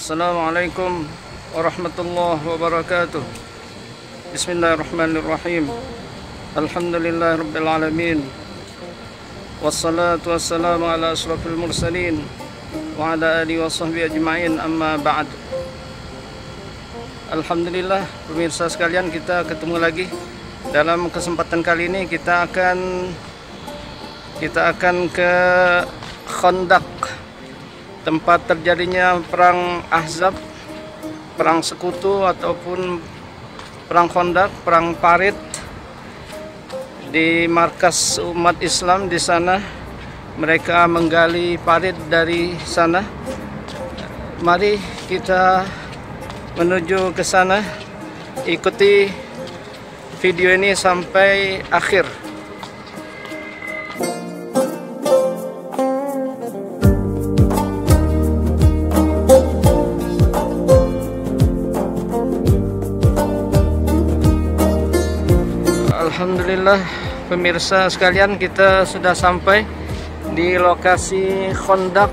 Assalamualaikum warahmatullahi wabarakatuh. Bismillahirrahmanirrahim. Alhamdulillahirabbil alamin. Wassalatu wassalamu ala asyrafil mursalin wa ala alihi washabbihi ajmain, amma ba'd. Alhamdulillah, pemirsa sekalian, kita ketemu lagi. Dalam kesempatan kali ini kita akan ke Khandaq, tempat terjadinya perang Ahzab, perang sekutu ataupun perang Khandaq, perang parit di markas umat Islam. Di sana mereka menggali parit dari sana. Mari kita menuju ke sana. Ikuti video ini sampai akhir. Alhamdulillah, pemirsa sekalian, kita sudah sampai di lokasi Khandaq.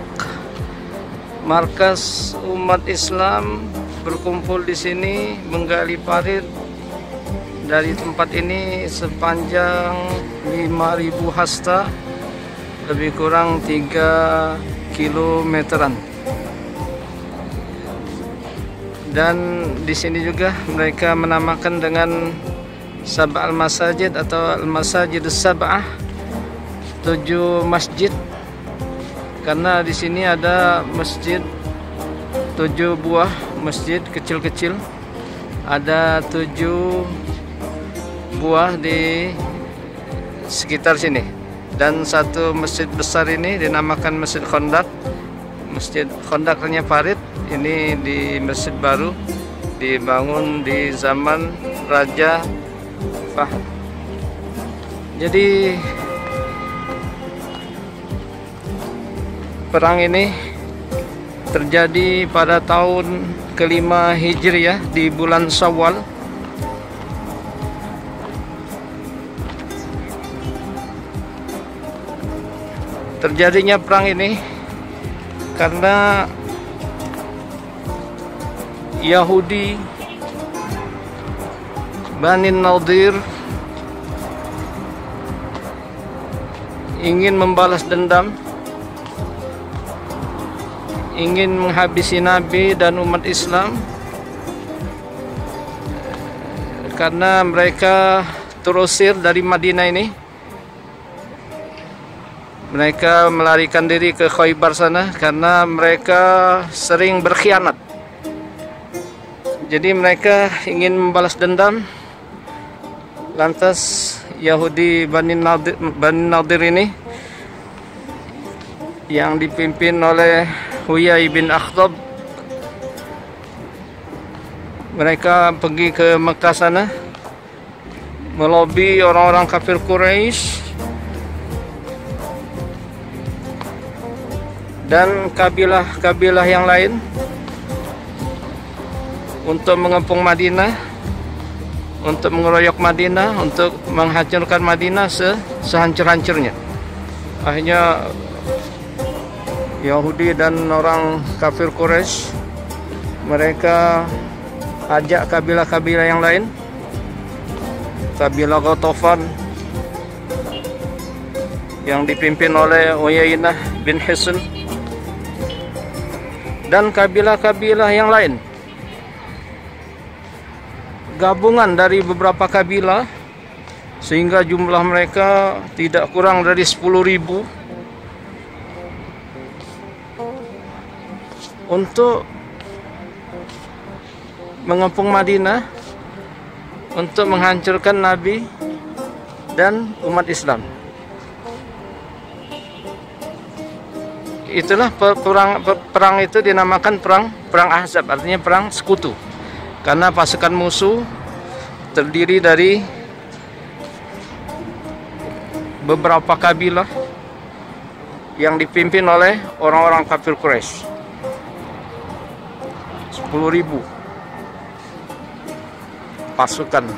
Markas umat Islam berkumpul di sini menggali parit. Dari tempat ini sepanjang 5.000 hasta, lebih kurang 3 kilometeran. Dan di sini juga mereka menamakan dengan Sab'al Masajid atau Al-Masajid Sab'ah, 7 masjid, karena di sini ada masjid 7 buah masjid kecil-kecil, ada 7 buah di sekitar sini, dan satu masjid besar ini dinamakan Masjid Khandaq. Masjid Khandaqnya parit ini di masjid baru, dibangun di zaman Raja Fahd. Jadi perang ini terjadi pada tahun ke-5 Hijriah di bulan Syawal. Terjadinya perang ini karena Yahudi Bani Nadir ingin membalas dendam, ingin menghabisi Nabi dan umat Islam, karena mereka terusir dari Madinah ini. Mereka melarikan diri ke Khaybar sana karena mereka sering berkhianat. Jadi mereka ingin membalas dendam. Lantas Yahudi Bani Nadir ini yang dipimpin oleh Huyai bin Akhtab, mereka pergi ke Mekah sana, melobi orang-orang kafir Quraisy dan kabilah-kabilah yang lain untuk mengepung Madinah, untuk mengeroyok Madinah, untuk menghancurkan Madinah sehancur-hancurnya. Akhirnya Yahudi dan orang kafir Quraisy mereka ajak kabilah-kabilah yang lain, kabilah Ghatafan yang dipimpin oleh Uyainah bin Hisn dan kabilah-kabilah yang lain, gabungan dari beberapa kabilah, sehingga jumlah mereka tidak kurang dari 10.000 untuk mengepung Madinah, untuk menghancurkan Nabi dan umat Islam. Itulah perang itu dinamakan perang Ahzab, artinya perang sekutu, karena pasukan musuh terdiri dari beberapa kabilah yang dipimpin oleh orang-orang kafir Quraisy. 10.000 pasukan.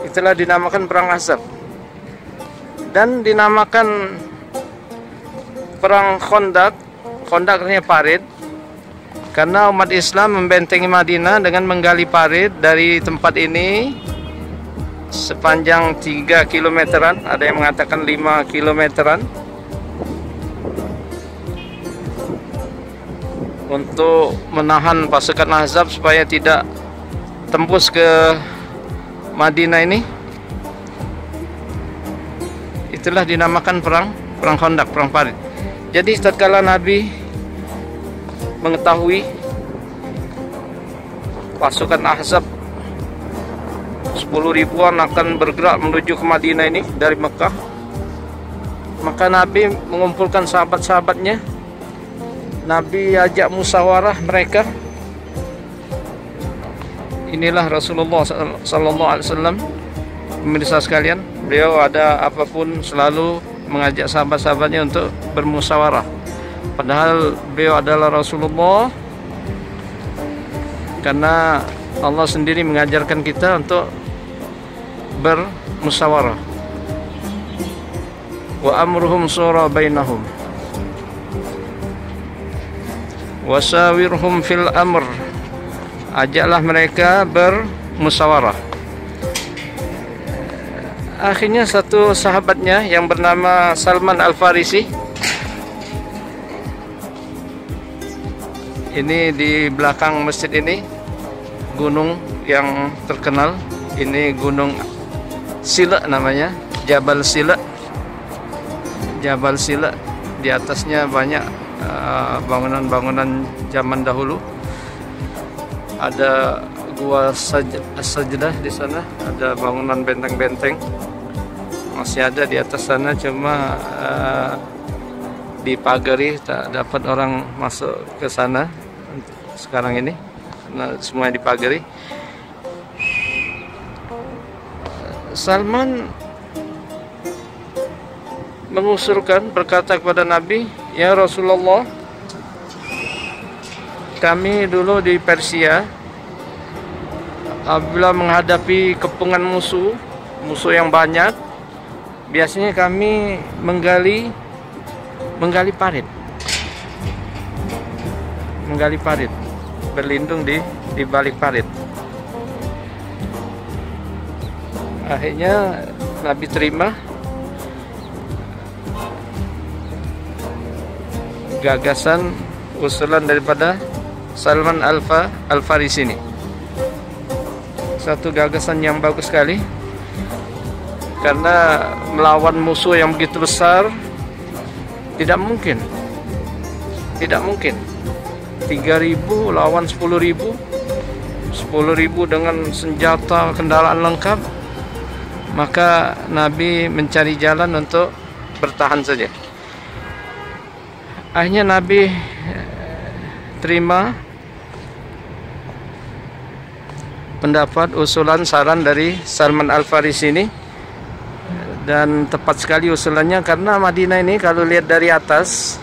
Itulah dinamakan perang Ahzab. Dan dinamakan perang Khandaq. Khandaq artinya parit. Karena umat Islam membentengi Madinah dengan menggali parit dari tempat ini sepanjang 3 kilometeran, ada yang mengatakan 5 kilometeran, untuk menahan pasukan Ahzab supaya tidak tembus ke Madinah ini. Itulah dinamakan perang Khandaq, perang parit. Jadi tatkala Nabi mengetahui pasukan Ahzab 10 ribuan akan bergerak menuju ke Madinah ini dari Mekah, maka Nabi mengumpulkan sahabat-sahabatnya. Nabi ajak musyawarah mereka. Inilah Rasulullah sallallahu alaihi wasallam, pemirsa sekalian. Beliau ada apapun selalu mengajak sahabat-sahabatnya untuk bermusyawarah. Padahal beliau adalah Rasulullah, karena Allah sendiri mengajarkan kita untuk bermusyawarah. Wa amruhum shura bainahum wasawirhum fil amr. Ajaklah mereka bermusyawarah. Akhirnya satu sahabatnya yang bernama Salman Al-Farisi, ini di belakang masjid ini gunung yang terkenal, ini Gunung Sila namanya, Jabal Sila. Jabal Sila, di atasnya banyak bangunan-bangunan zaman dahulu. Ada gua Sajdah di sana, ada bangunan benteng-benteng masih ada di atas sana, cuma dipagari, tak dapat orang masuk ke sana sekarang ini karena semuanya dipagari. Salman mengusulkan, berkata kepada Nabi, "Ya Rasulullah, kami dulu di Persia, apabila menghadapi kepungan musuh yang banyak, biasanya kami menggali parit, berlindung di balik parit." Akhirnya Nabi terima gagasan usulan daripada Salman Al-Farisi ini. Satu gagasan yang bagus sekali, karena melawan musuh yang begitu besar tidak mungkin 3.000 lawan 10.000 dengan senjata kendaraan lengkap. Maka Nabi mencari jalan untuk bertahan saja. Akhirnya Nabi terima pendapat, usulan, saran dari Salman Al-Farisi ini. Dan tepat sekali usulannya, karena Madinah ini kalau lihat dari atas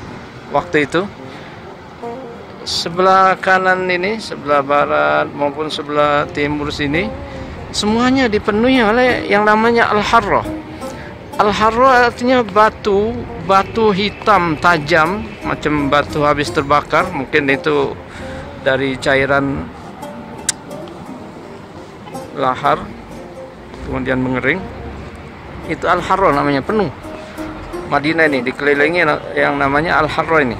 waktu itu, sebelah kanan ini, sebelah barat maupun sebelah timur sini, semuanya dipenuhi oleh yang namanya Al-Harrah. Al-Harrah artinya batu hitam tajam, macam batu habis terbakar, mungkin itu dari cairan lahar kemudian mengering. Itu Al-Harrah namanya, penuh Madinah ini dikelilingi yang namanya Al-Harrah ini.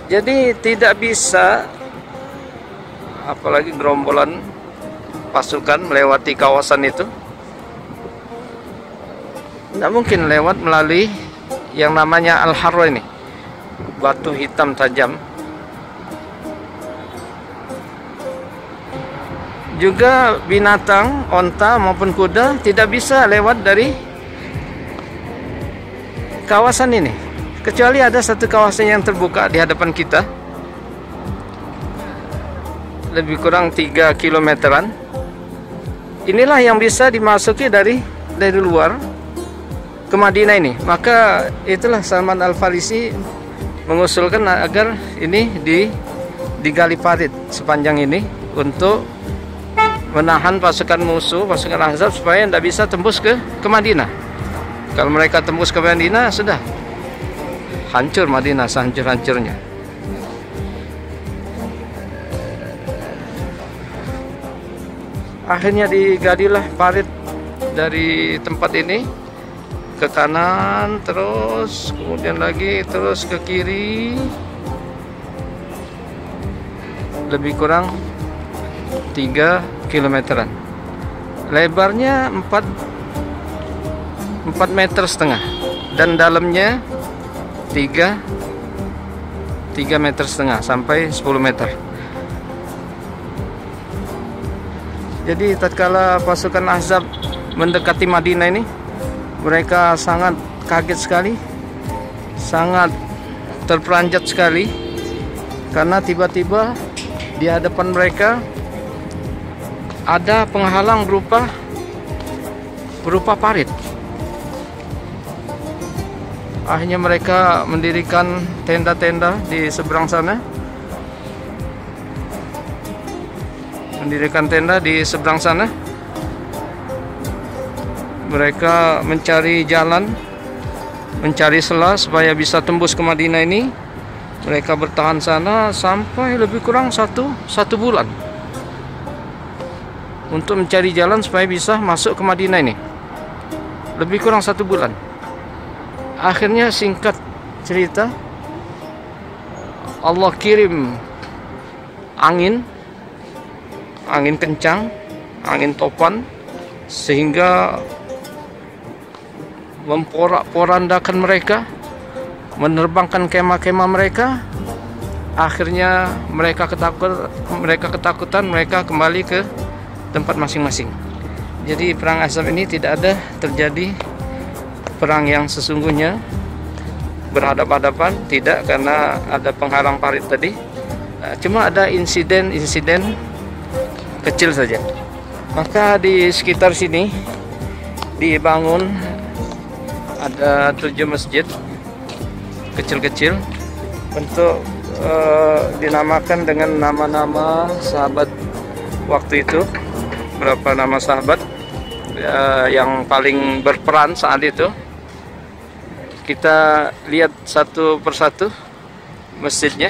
Jadi tidak bisa, apalagi gerombolan pasukan melewati kawasan itu, tidak mungkin lewat melalui yang namanya Al-Harrah ini, batu hitam tajam. Juga binatang, onta maupun kuda tidak bisa lewat dari kawasan ini, kecuali ada satu kawasan yang terbuka di hadapan kita, lebih kurang 3 kilometeran. Inilah yang bisa dimasuki dari luar ke Madinah ini. Maka itulah Salman Al-Farisi mengusulkan agar ini digali parit sepanjang ini untuk menahan pasukan musuh, pasukan Ahzab, supaya tidak bisa tembus ke Madinah. Kalau mereka tembus ke Madinah, sudah hancur Madinah sehancur-hancurnya. Akhirnya digadilah parit dari tempat ini ke kanan, terus kemudian lagi terus ke kiri, lebih kurang 3 kilometeran. Lebarnya 4,5 meter dan dalamnya 3,5 meter sampai 10 meter. Jadi tatkala pasukan Ahzab mendekati Madinah ini, mereka sangat kaget sekali, sangat terperanjat sekali, karena tiba-tiba di hadapan mereka ada penghalang berupa parit. Akhirnya mereka mendirikan tenda-tenda di seberang sana. Mereka mencari jalan, mencari celah supaya bisa tembus ke Madinah ini. Mereka bertahan sana sampai lebih kurang satu bulan untuk mencari jalan supaya bisa masuk ke Madinah ini. Lebih kurang 1 bulan. Akhirnya, singkat cerita, Allah kirim angin kencang, angin topan, sehingga memporak-porandakan mereka, menerbangkan kemah-kemah mereka. Akhirnya mereka ketakutan, mereka kembali ke tempat masing-masing. Jadi perang Ahzab ini tidak ada terjadi perang yang sesungguhnya berhadapan-hadapan, tidak, karena ada penghalang parit tadi. Cuma ada insiden kecil saja. Maka di sekitar sini dibangun ada 7 masjid kecil-kecil untuk dinamakan dengan nama-nama sahabat waktu itu. Berapa nama sahabat yang paling berperan saat itu. Kita lihat satu persatu masjidnya.